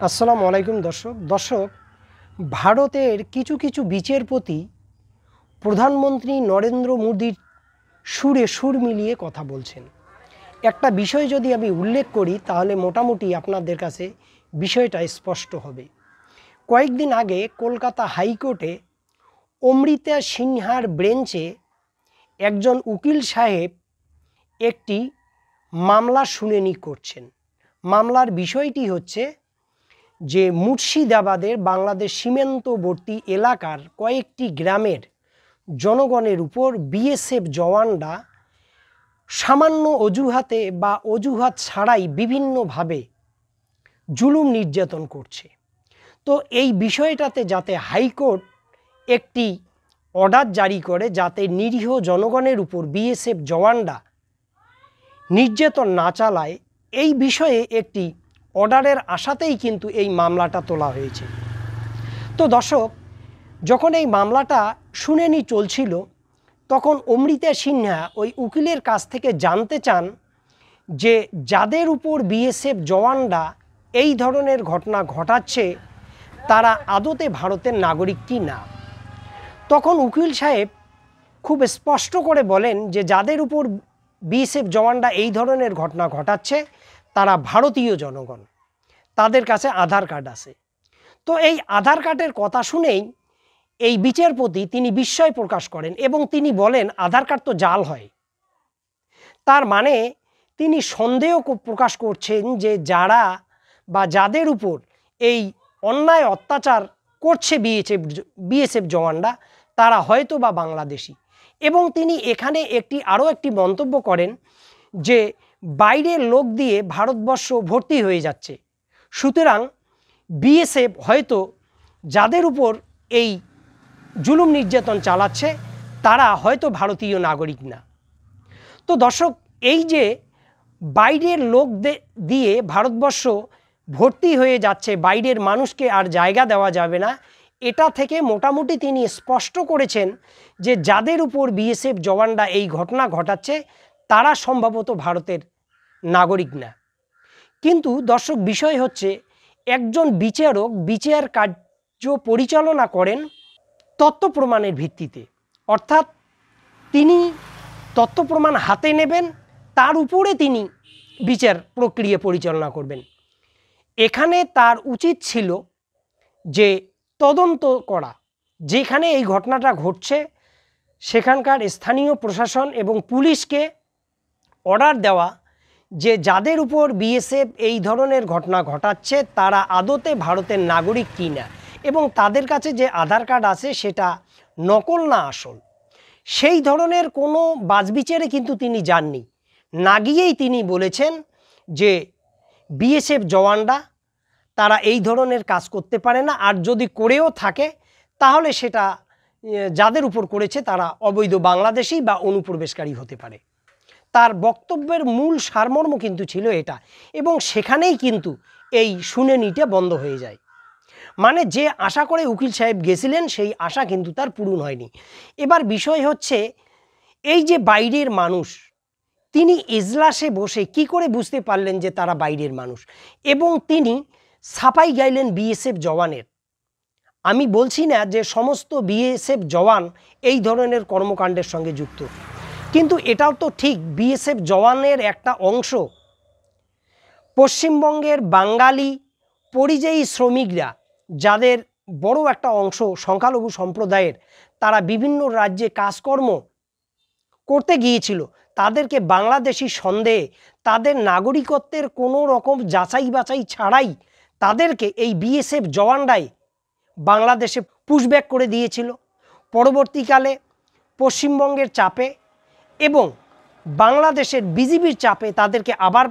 আসসালামু আলাইকুম দর্শক ভারতের কিছু কিছু বিচারপতি প্রধানমন্ত্রী নরেন্দ্র মোদীর সুরে সুর মিলিয়ে কথা বলছেন। একটা বিষয় যদি আমি উল্লেখ করি তাহলে মোটামুটি আপনাদের কাছে বিষয়টা স্পষ্ট হবে। কয়েকদিন আগে কলকাতা হাইকোর্টে অমৃতা সিনহার বেঞ্চে একজন উকিল সাহেব একটি মামলা শুনানি করছেন। মামলার বিষয়টি হচ্ছে যে মুর্শিদাবাদের বাংলাদেশ সীমান্তবর্তী এলাকার কয়েকটি গ্রামের জনগণের উপর বিএসএফ জওয়ানরা সামান্য অজুহাতে বা অজুহাত ছাড়াই বিভিন্নভাবে জুলুম নির্যাতন করছে। তো এই বিষয়টাতে যাতে হাইকোর্ট একটি অর্ডার জারি করে যাতে নিরীহ জনগণের উপর বিএসএফ জওয়ানরা নির্যাতন না চালায়, এই বিষয়ে একটি অর্ডারের আশাতেই কিন্তু এই মামলাটা তোলা হয়েছে। তো দর্শক, যখন এই মামলাটা শুনানি চলছিল তখন অমৃতা সিনহা ওই উকিলের কাছ থেকে জানতে চান যে যাদের উপর বিএসএফ জওয়ানরা এই ধরনের ঘটনা ঘটাচ্ছে তারা আদতে ভারতের নাগরিক কি না। তখন উকিল সাহেব খুব স্পষ্ট করে বলেন যে যাদের উপর বিএসএফ জওয়ানরা এই ধরনের ঘটনা ঘটাচ্ছে তারা ভারতীয় জনগণ, তাদের কাছে আধার কার্ড আছে। তো এই আধার কার্ডের কথা শুনেই এই বিচারপতি তিনি বিস্ময় প্রকাশ করেন এবং তিনি বলেন আধার কার্ড তো জাল হয়। তার মানে তিনি সন্দেহ প্রকাশ করছেন যে যারা বা যাদের উপর এই অন্যায় অত্যাচার করছে বিএসএফ জওয়ানরা তারা হয়তো বা বাংলাদেশি। এবং তিনি এখানে আরও একটি মন্তব্য করেন যে বাইরের লোক দিয়ে ভারতবর্ষ ভর্তি হয়ে যাচ্ছে, সুতরাং বিএসএফ হয়তো যাদের উপর এই জুলুম নির্যাতন চালাচ্ছে তারা হয়তো ভারতীয় নাগরিক না। তো দর্শক, এই যে বাইরের লোক দিয়ে ভারতবর্ষ ভর্তি হয়ে যাচ্ছে, বাইরের মানুষকে আর জায়গা দেওয়া যাবে না, এটা থেকে মোটামুটি তিনি স্পষ্ট করেছেন যে যাদের উপর বিএসএফ জওয়ানরা এই ঘটনা ঘটাচ্ছে তারা সম্ভবত ভারতের নাগরিক না। কিন্তু দর্শক, বিষয় হচ্ছে একজন বিচারক বিচার কার্য পরিচালনা করেন তথ্য প্রমাণের ভিত্তিতে, অর্থাৎ তিনি তথ্য প্রমাণ হাতে নেবেন, তার উপরে তিনি বিচার প্রক্রিয়া পরিচালনা করবেন। এখানে তার উচিত ছিল যে তদন্ত করা, যেখানে এই ঘটনাটা ঘটছে সেখানকার স্থানীয় প্রশাসন এবং পুলিশকে অর্ডার দেওয়া যে যাদের উপর বিএসএফ এই ধরনের ঘটনা ঘটাচ্ছে তারা আদতে ভারতের নাগরিক কি না এবং তাদের কাছে যে আধার কার্ড আছে সেটা নকল না আসল। সেই ধরনের কোনো বাছবিচারে কিন্তু তিনি যাননি, না গিয়েই তিনি বলেছেন যে বিএসএফ জওয়ানরা তারা এই ধরনের কাজ করতে পারে না, আর যদি করেও থাকে তাহলে সেটা যাদের উপর করেছে তারা অবৈধ বাংলাদেশি বা অনুপ্রবেশকারী হতে পারে। তার বক্তব্যের মূল সারমর্ম কিন্তু ছিল এটা, এবং সেখানেই কিন্তু এই শুনানিটা বন্ধ হয়ে যায়। মানে যে আশা করে উকিল সাহেব গেছিলেন সেই আশা কিন্তু তার পূরণ হয়নি। এবার বিষয় হচ্ছে এই যে বাইরের মানুষ, তিনি এজলাসে বসে কি করে বুঝতে পারলেন যে তারা বাইরের মানুষ, এবং তিনি ছাপাই গাইলেন বিএসএফ জওয়ানের। আমি বলছি না যে সমস্ত বিএসএফ জওয়ান এই ধরনের কর্মকাণ্ডের সঙ্গে যুক্ত, কিন্তু এটাও তো ঠিক বিএসএফ জওয়ানের একটা অংশ পশ্চিমবঙ্গের বাঙালি পরিযায়ী শ্রমিকরা, যাদের বড় একটা অংশ সংখ্যালঘু সম্প্রদায়ের, তারা বিভিন্ন রাজ্যে কাজকর্ম করতে গিয়েছিল, তাদেরকে বাংলাদেশি সন্দেহে তাদের নাগরিকত্বের কোনো রকম যাচাই বাছাই ছাড়াই তাদেরকে এই বিএসএফ জওয়ানরাই বাংলাদেশে পুশব্যাক করে দিয়েছিল। পরবর্তীকালে পশ্চিমবঙ্গের চাপে এবং বাংলাদেশের বিজিবির চাপে তাদেরকে আবার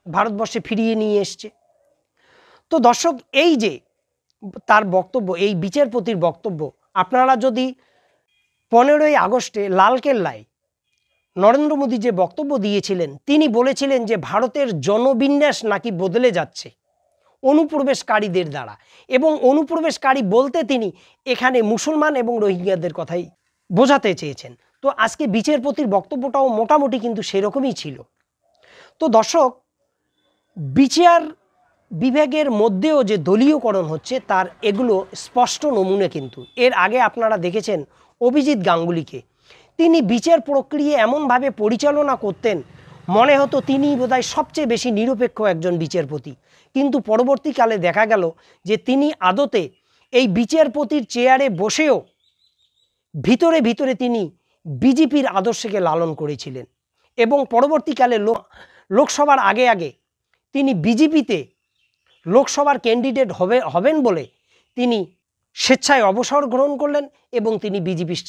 ভারতবর্ষে ফিরিয়ে নিয়ে এসছে। তো দর্শক, এই যে তার বক্তব্য, এই বিচারপতির বক্তব্য, আপনারা যদি 15ই আগস্টে লালকেল্লায় নরেন্দ্র মোদী যে বক্তব্য দিয়েছিলেন, তিনি বলেছিলেন যে ভারতের জনবিন্যাস নাকি বদলে যাচ্ছে অনুপ্রবেশকারীদের দ্বারা, এবং অনুপ্রবেশকারী বলতে তিনি এখানে মুসলমান এবং রোহিঙ্গাদের কথাই বোঝাতে চেয়েছেন। তো আজকে বিচারপতির বক্তব্যটাও মোটামুটি কিন্তু সেরকমই ছিল। তো দর্শক, বিচার বিভাগের মধ্যেও যে দলীয়করণ হচ্ছে তার এগুলো স্পষ্ট নমুনা। কিন্তু এর আগে আপনারা দেখেছেন অভিজিৎ গাঙ্গুলিকে, তিনি বিচার প্রক্রিয়া এমনভাবে পরিচালনা করতেন মনে হতো তিনি বোধহয় সবচেয়ে বেশি নিরপেক্ষ একজন বিচারপতি, কিন্তু পরবর্তীকালে দেখা গেল যে তিনি আদতে এই বিচারপতির চেয়ারে বসেও ভিতরে ভিতরে তিনি বিজেপির আদর্শকে লালন করেছিলেন এবং পরবর্তীকালে লোকসভার আগে আগে তিনি বিজেপিতে লোকসভার ক্যান্ডিডেট হবেন বলে তিনি স্বেচ্ছায় অবসর গ্রহণ করলেন এবং তিনি বিজেপির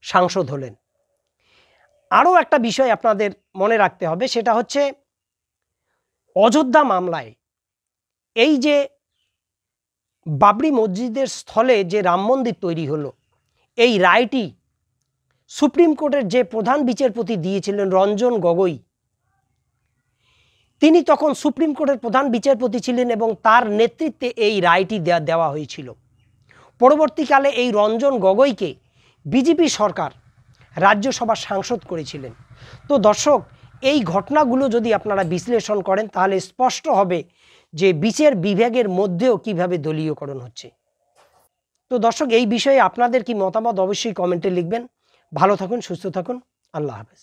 সাংসদ হলেন। আরও একটা বিষয় আপনাদের মনে রাখতে হবে, সেটা হচ্ছে অযোধ্যা মামলায় এই যে বাবরি মসজিদের স্থলে যে রাম মন্দির তৈরি হলো, এই রায়টি সুপ্রিম কোর্টের যে প্রধান বিচারপতি দিয়েছিলেন রঞ্জন গগৈ, তিনি তখন সুপ্রিম কোর্টের প্রধান বিচারপতি ছিলেন এবং তার নেতৃত্বে এই রায়টি দেওয়া হয়েছিল। পরবর্তীকালে এই রঞ্জন গগৈকে বিজেপি সরকার রাজ্যসভার সাংসদ করেছিলেন। তো দর্শক, এই ঘটনাগুলো যদি আপনারা বিশ্লেষণ করেন তাহলে স্পষ্ট হবে যে বিচার বিভাগের মধ্যেও কিভাবে দলীয়করণ হচ্ছে। তো দর্শক, এই বিষয়ে আপনাদের কি মতামত অবশ্যই কমেন্টে লিখবেন। ভালো থাকুন, সুস্থ থাকুন, আল্লাহ হাফেজ।